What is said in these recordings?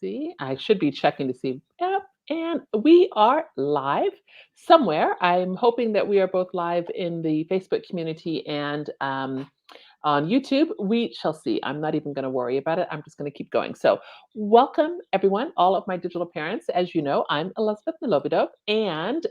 see. I should be checking to see. Yep. And we are live somewhere. I'm hoping that we are both live in the Facebook community and on YouTube. We shall see. I'm not even going to worry about it. I'm just going to keep going. So, welcome everyone, all of my digital parents. As you know, I'm Elizabeth Milovidov, and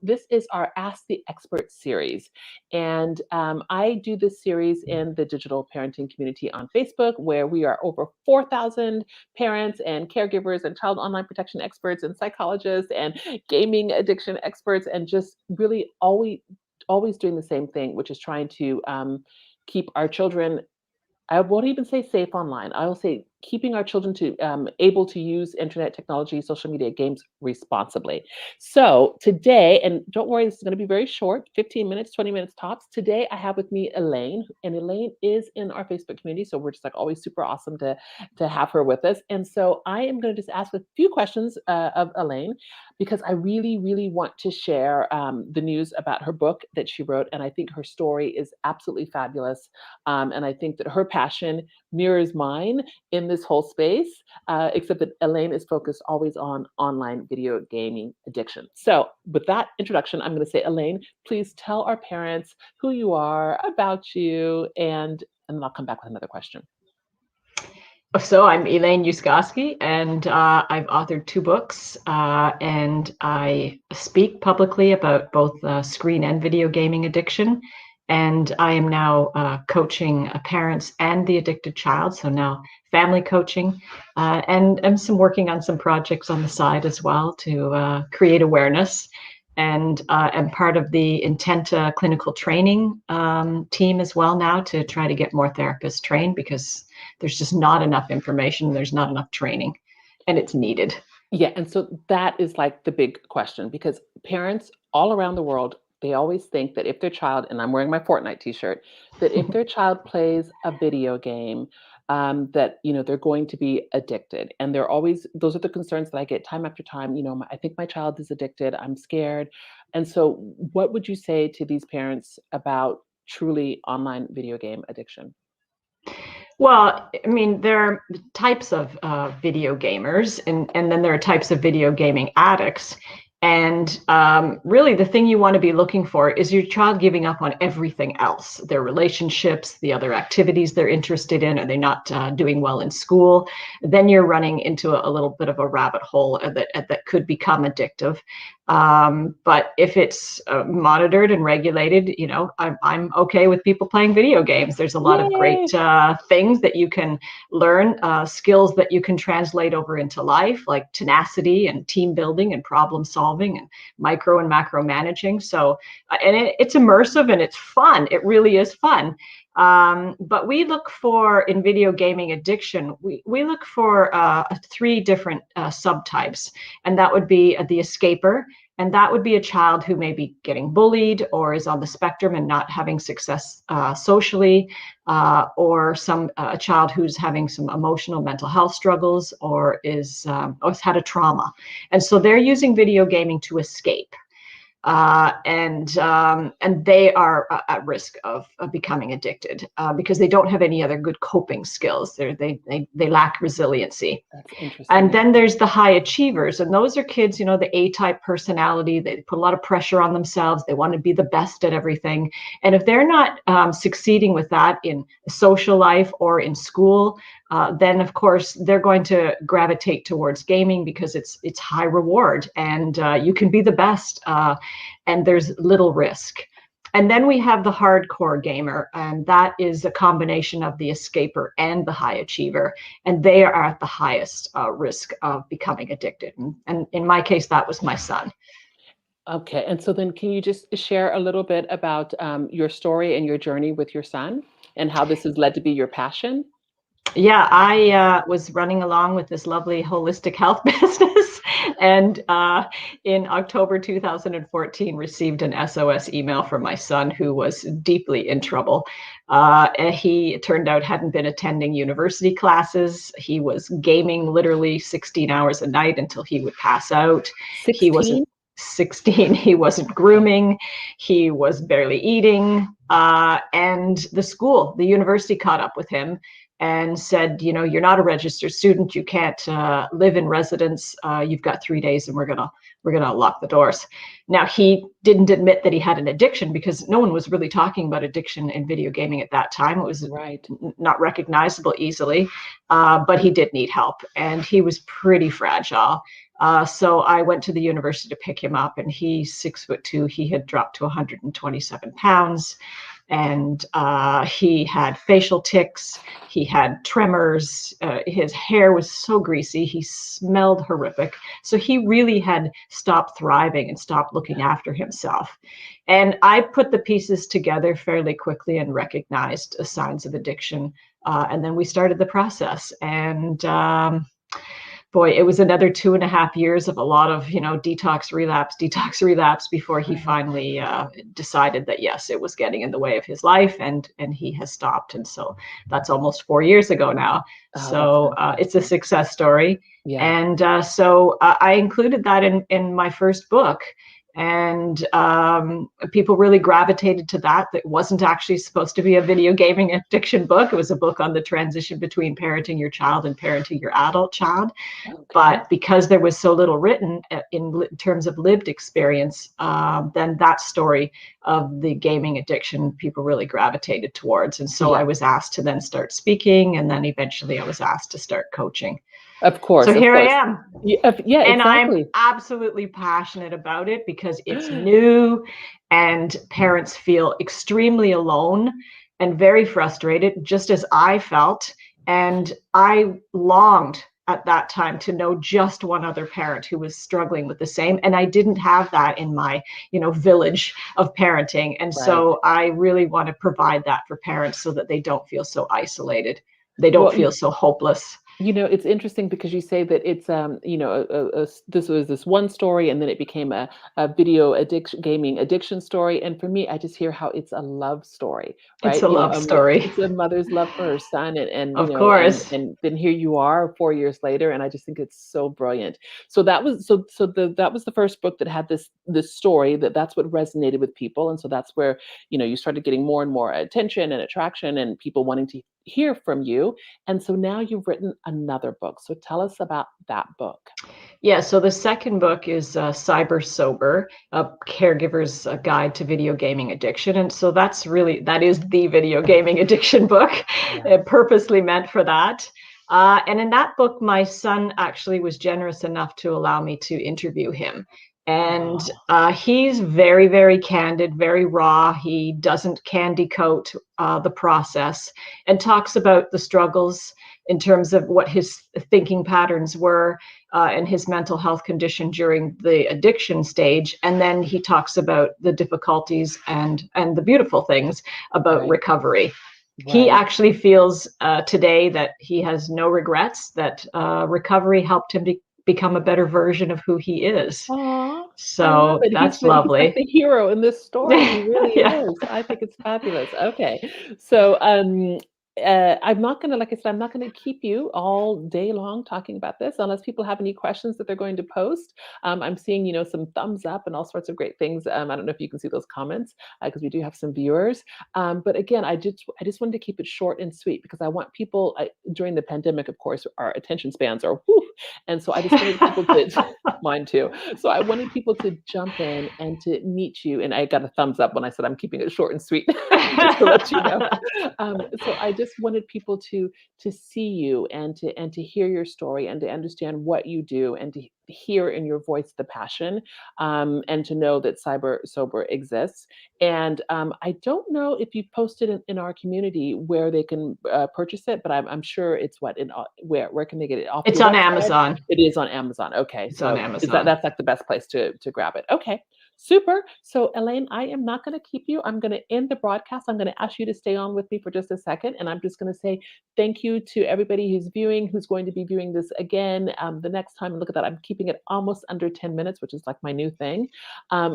this is our Ask the Expert series. And I do this series in the digital parenting community on Facebook, where we are over 4,000 parents and caregivers and child online protection experts and psychologists and gaming addiction experts, and just really always doing the same thing, which is trying to keep our children, I won't even say safe online. I will say keeping our children to able to use internet technology, social media, games responsibly. So today, and don't worry, this is going to be very short, 15 minutes, 20 minutes tops. Today, I have with me Elaine, and Elaine is in our Facebook community. So we're just like always super awesome to have her with us. And so I am going to just ask a few questions of Elaine, because I really want to share the news about her book that she wrote. And I think her story is absolutely fabulous. And I think that her passion mirrors mine in this whole space, except that Elaine is focused always on online video gaming addiction. So with that introduction, I'm going to say, Elaine, please tell our parents who you are, about you, and then I'll come back with another question. So I'm Elaine Uskoski, and I've authored 2 books, and I speak publicly about both screen and video gaming addiction. And I am now coaching parents and the addicted child, so now family coaching, and I'm working on some projects on the side as well to create awareness. And I'm part of the Intenta clinical training team as well now, to try to get more therapists trained, because there's just not enough information, there's not enough training, and it's needed. Yeah, and so that is like the big question, because parents all around the world, they always think that if their child, and I'm wearing my Fortnite t-shirt, that if their child plays a video game, that they're going to be addicted. And they're always, those are the concerns that I get time after time. I think my child is addicted, I'm scared. And so what would you say to these parents about truly online video game addiction? Well, I mean, there are types of video gamers, and then there are types of video gaming addicts. And really, the thing you want to be looking for is your child giving up on everything else, their relationships, the other activities they're interested in. Are they not doing well in school? Then you're running into a little bit of a rabbit hole that could become addictive. But if it's monitored and regulated, I'm okay with people playing video games. There's a lot of great things that you can learn, skills that you can translate over into life, like tenacity and team building and problem solving and micro and macro managing. So, and it's immersive and it's fun. It really is fun. But we look for, in video gaming addiction, we look for 3 different subtypes, and that would be the escaper. And that would be a child who may be getting bullied or is on the spectrum and not having success socially, or a child who's having some emotional mental health struggles, or has had a trauma. And so they're using video gaming to escape. And they are at risk of becoming addicted because they don't have any other good coping skills. They lack resiliency. That's interesting. And then there's the high achievers, and those are kids, the A-type personality. They put a lot of pressure on themselves. They want to be the best at everything. And if they're not succeeding with that in social life or in school, then of course they're going to gravitate towards gaming, because it's high reward, and you can be the best, and there's little risk. And then we have the hardcore gamer, and that is a combination of the escaper and the high achiever, and they are at the highest risk of becoming addicted. And in my case, that was my son. Okay, and so then can you just share a little bit about your story and your journey with your son, and how this has led to be your passion? Yeah, I was running along with this lovely holistic health business, and in October 2014 received an SOS email from my son, who was deeply in trouble. He, it turned out, hadn't been attending university classes. He was gaming literally 16 hours a night until he would pass out. 16? He wasn't 16. He wasn't grooming. He was barely eating. And the university caught up with him. and said, you're not a registered student. You can't live in residence. You've got 3 days, and we're gonna lock the doors. Now, he didn't admit that he had an addiction, because no one was really talking about addiction in video gaming at that time. It was Right. not recognizable easily, but he did need help, and he was pretty fragile. So I went to the university to pick him up, and he's 6'2". He had dropped to 127 pounds, and he had facial tics. He had tremors. His hair was so greasy. He smelled horrific. So he really had stopped thriving and stopped looking after himself. And I put the pieces together fairly quickly and recognized signs of addiction. And then we started the process. And boy, it was another 2.5 years of a lot of, detox, relapse before he Right. finally decided that, yes, it was getting in the way of his life, and he has stopped. And so that's almost 4 years ago now. Oh, that's So it's a fantastic. success story. Yeah. And so I included that in my first book. And people really gravitated to that. That wasn't actually supposed to be a video gaming addiction book. It was a book on the transition between parenting your child and parenting your adult child. Okay. But because there was so little written in terms of lived experience, then that story of the gaming addiction, people really gravitated towards. And so I Yeah. was asked to then start speaking, and then eventually I was asked to start coaching. Of So course. Of here I course. am. Yeah. And I'm Exactly. absolutely passionate about it because it's new, and parents feel extremely alone and very frustrated, just as I felt. And I longed at that time to know just one other parent who was struggling with the same. And I didn't have that in my, village of parenting. And Right. so I really want to provide that for parents so that they don't feel so isolated. They don't Well, feel so hopeless. it's interesting because you say that it's this was this one story, and then it became a video addiction, gaming addiction story. And for me, I just hear how it's a love story, It's right? a love story. It's a mother's love for her son, and Of course. and then here you are 4 years later, and I just think it's so brilliant. So that was the first book that had this story, that's what resonated with people, and so that's where you started getting more and more attention and attraction, and people wanting to hear from you. And so now you've written another book. So tell us about that book. Yeah, so the second book is Cyber Sober, a caregiver's guide to video gaming addiction. And so that is the video gaming addiction book, Yeah. purposely meant for that. And in that book, my son actually was generous enough to allow me to interview him. And Oh, he's very, very candid, very raw. He doesn't candy coat the process, and talks about the struggles in terms of what his thinking patterns were, and his mental health condition during the addiction stage. And then he talks about the difficulties and the beautiful things about right, recovery. He right. actually feels today that he has no regrets, that recovery helped him to become a better version of who he is. Aw, I love So it. that's He's like lovely. the hero in this story. He really Yeah. is. I think it's fabulous. Okay. So, I'm not gonna, like I said, I'm not gonna keep you all day long talking about this unless people have any questions that they're going to post. I'm seeing, some thumbs up and all sorts of great things. I don't know if you can see those comments because we do have some viewers. But again, I just wanted to keep it short and sweet because I want people during the pandemic, of course, our attention spans are whew, and so I just wanted people to mine too. So I wanted people to jump in and to meet you. And I got a thumbs up when I said I'm keeping it short and sweet, just to let you know. So I just wanted people to see you and to hear your story and to understand what you do and to hear in your voice the passion, and to know that Cyber Sober exists. And I don't know if you posted in our community where they can purchase it, but I'm sure it's where can they get it off It's your on website? Amazon. It is on Amazon. Okay. It's on So Amazon. that's like the best place to grab it. Okay. Super. So Elaine, I am not going to keep you. I'm going to end the broadcast. I'm going to ask you to stay on with me for just a second. And I'm just going to say thank you to everybody who's viewing, who's going to be viewing this again the next time. And look at that. I'm keeping it almost under 10 minutes, which is like my new thing.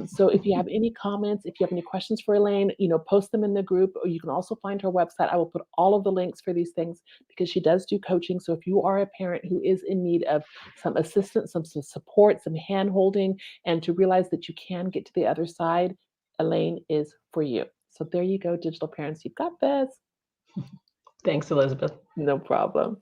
So if you have any comments, if you have any questions for Elaine, post them in the group, or you can also find her website. I will put all of the links for these things because she does do coaching. So if you are a parent who is in need of some assistance, some support, some hand holding, and to realize that you can get to the other side, Elaine is for you. So there you go, digital parents. You've got this. Thanks, Elizabeth. No problem.